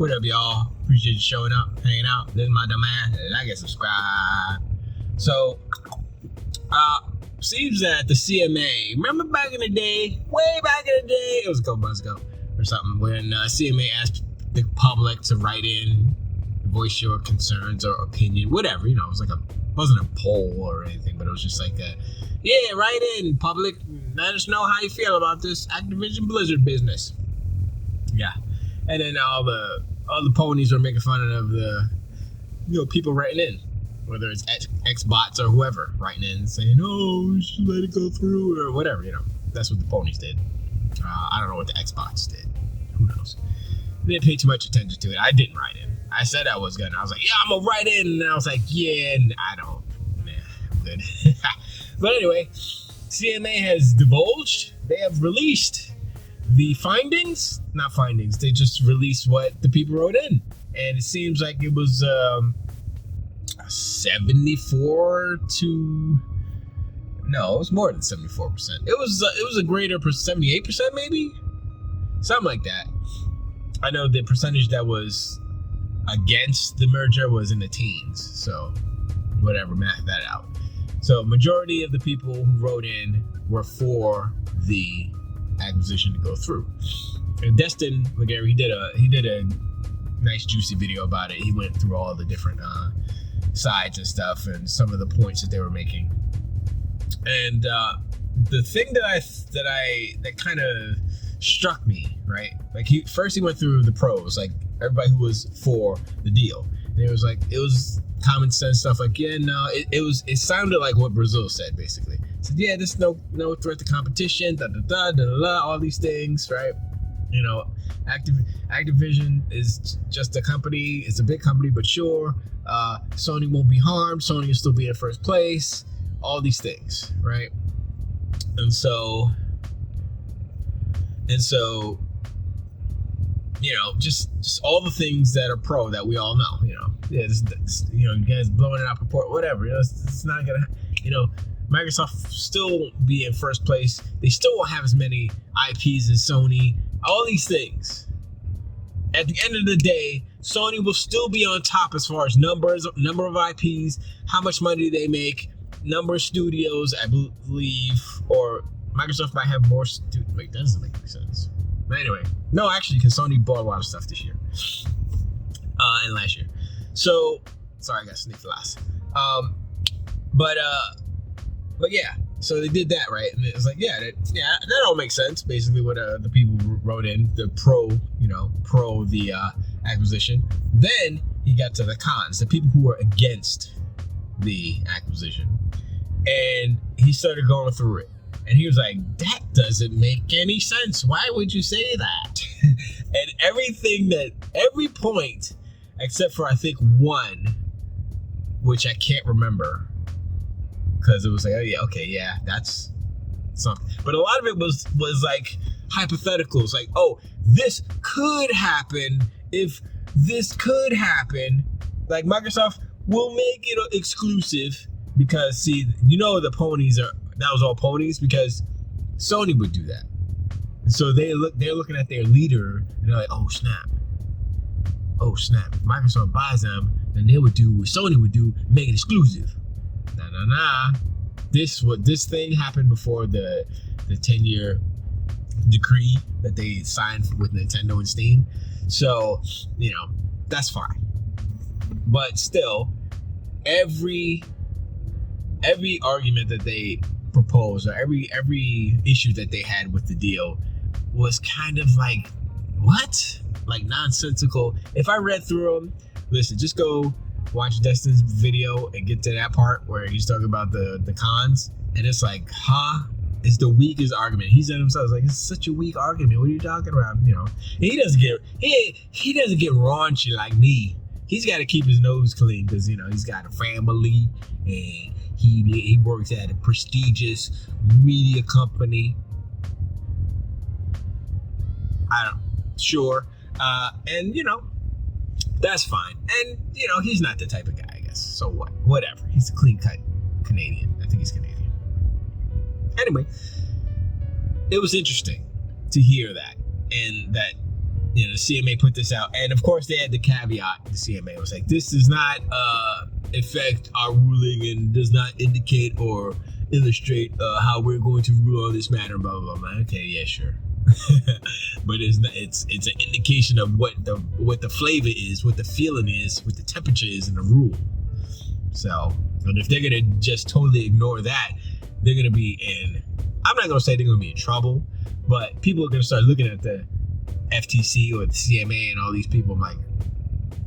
What up, y'all? Appreciate you showing up, hanging out. This is my dumb ass. I get subscribed. So, seems that the CMA, remember back in the day, way back in the day, it was a couple months ago or something, when CMA asked the public to write in, voice your concerns or opinion, whatever, you know, it was like wasn't a poll or anything, but it was just like write in, public, let us know how you feel about this Activision Blizzard business. Yeah. And then all the ponies were making fun of the, people writing in, whether it's Xbots or whoever writing in saying, oh, we should let it go through or whatever, That's what the ponies did. I don't know what the Xbots did. Who knows? They didn't pay too much attention to it. I didn't write in. I said I was gonna. I was like, yeah, I'm gonna write in. And I was like, yeah, I don't. Nah, I'm good. But anyway, CMA has divulged. They have released the findings. Not findings. They just released what the people wrote in. And it seems like it was 74 to... No, it was more than 74%. It was a greater 78% maybe? Something like that. I know the percentage that was against the merger was in the teens. So, whatever, math that out. So, majority of the people who wrote in were for the acquisition to go through. And Destin McGarry, he did a nice juicy video about it. He went through all the different sides and stuff and some of the points that they were making. And the thing that kind of struck me, right? Like he went through the pros, like everybody who was for the deal, and it was common sense stuff. Like, yeah, no, it sounded like what Brazil said basically. It said, yeah, there's no threat to competition, all these things, right? Activision is just a company. It's a big company, but sure, Sony won't be harmed. Sony will still be in first place. All these things, right? And so, just all the things that are pro that we all know, yeah, you guys blowing it out proportion, whatever, it's not gonna, Microsoft still be in first place. They still won't have as many IPs as Sony. All these things. At the end of the day, Sony will still be on top as far as number of IPs, how much money they make, number of studios, I believe, or Microsoft might have more studios. Wait, that doesn't make any sense. But anyway, no, actually, because Sony bought a lot of stuff this year and last year. So, sorry, I got sneaked last. But yeah, so they did that, right? And it was like, that all makes sense. Basically, what the people wrote in, the pro the acquisition. Then he got to the cons, the people who were against the acquisition, and he started going through it, and he was like, that doesn't make any sense. Why would you say that? And every point except for I think one, which I can't remember, because it was like, oh yeah, okay, yeah, that's something. But a lot of it was like hypotheticals, like, oh, this could happen if this could happen. Like Microsoft will make it exclusive because, see, the ponies that was all ponies because Sony would do that. And so they're looking at their leader and they're like, oh snap. If Microsoft buys them, then they would do what Sony would do, make it exclusive. Nah. This thing happened before the 10-year decree that they signed with Nintendo and Steam. So, that's fine. But still, every argument that they proposed or every issue that they had with the deal was kind of like, what? Like nonsensical. If I read through them, listen, just go watch Destin's video and get to that part where he's talking about the cons, and it's like, it's the weakest argument. He said himself, like, it's such a weak argument. What are you talking about? And he doesn't get raunchy like me. He's got to keep his nose clean because he's got a family and he works at a prestigious media company. Sure. And that's fine. And he's not the type of guy, I guess. So what? Whatever. He's a clean cut Canadian. I think he's Canadian. Anyway, it was interesting to hear that, and that the CMA put this out, and of course they had the caveat. The CMA was like, this does not affect our ruling and does not indicate or illustrate how we're going to rule on this matter, blah blah blah. Okay, yeah, sure. But it's an indication of what the flavor is, what the feeling is, what the temperature is in the rule. So, and if they're gonna just totally ignore that, they're gonna be in, I'm not gonna say they're gonna be in trouble, but people are gonna start looking at the FTC or the CMA and all these people. I'm like,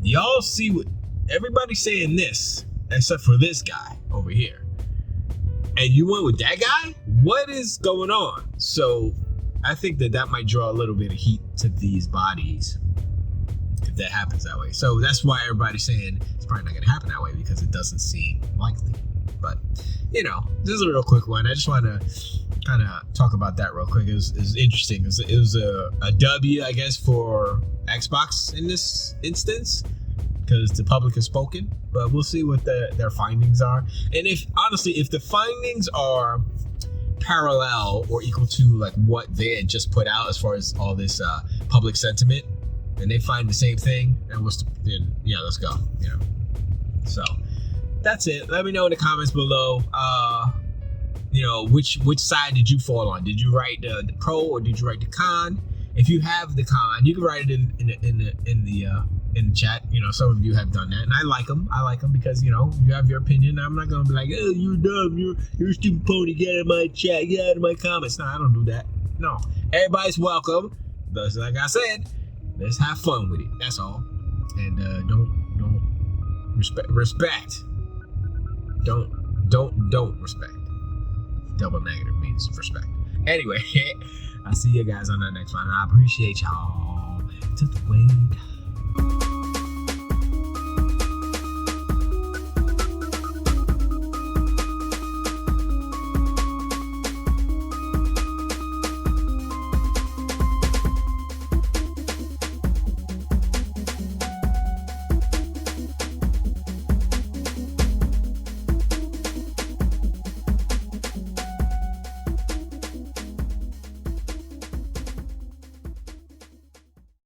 y'all see what everybody's saying this, except for this guy over here, and you went with that guy? What is going on? So I think that might draw a little bit of heat to these bodies if that happens that way. So that's why everybody's saying it's probably not going to happen that way, because it doesn't seem likely. But, this is a real quick one. I just want to kind of talk about that real quick. It was interesting. It was a W, I guess, for Xbox in this instance, because the public has spoken. But we'll see what their findings are. And if the findings are parallel or equal to like what they had just put out as far as all this public sentiment, and they find the same thing, and let's go. So that's it. Let me know in the comments below. Which side did you fall on? Did you write the pro or did you write the con? If you have the con, you can write it in the chat. Some of you have done that, and I like them. Because you have your opinion. I'm not gonna be like, oh, you're dumb, you're a stupid pony. Get out of my chat. Get out of my comments. No, I don't do that. No, everybody's welcome. But like I said, let's have fun with it. That's all. And don't respect. Don't respect. Double negative means respect. Anyway, I'll see you guys on the next one. I appreciate y'all. To the way.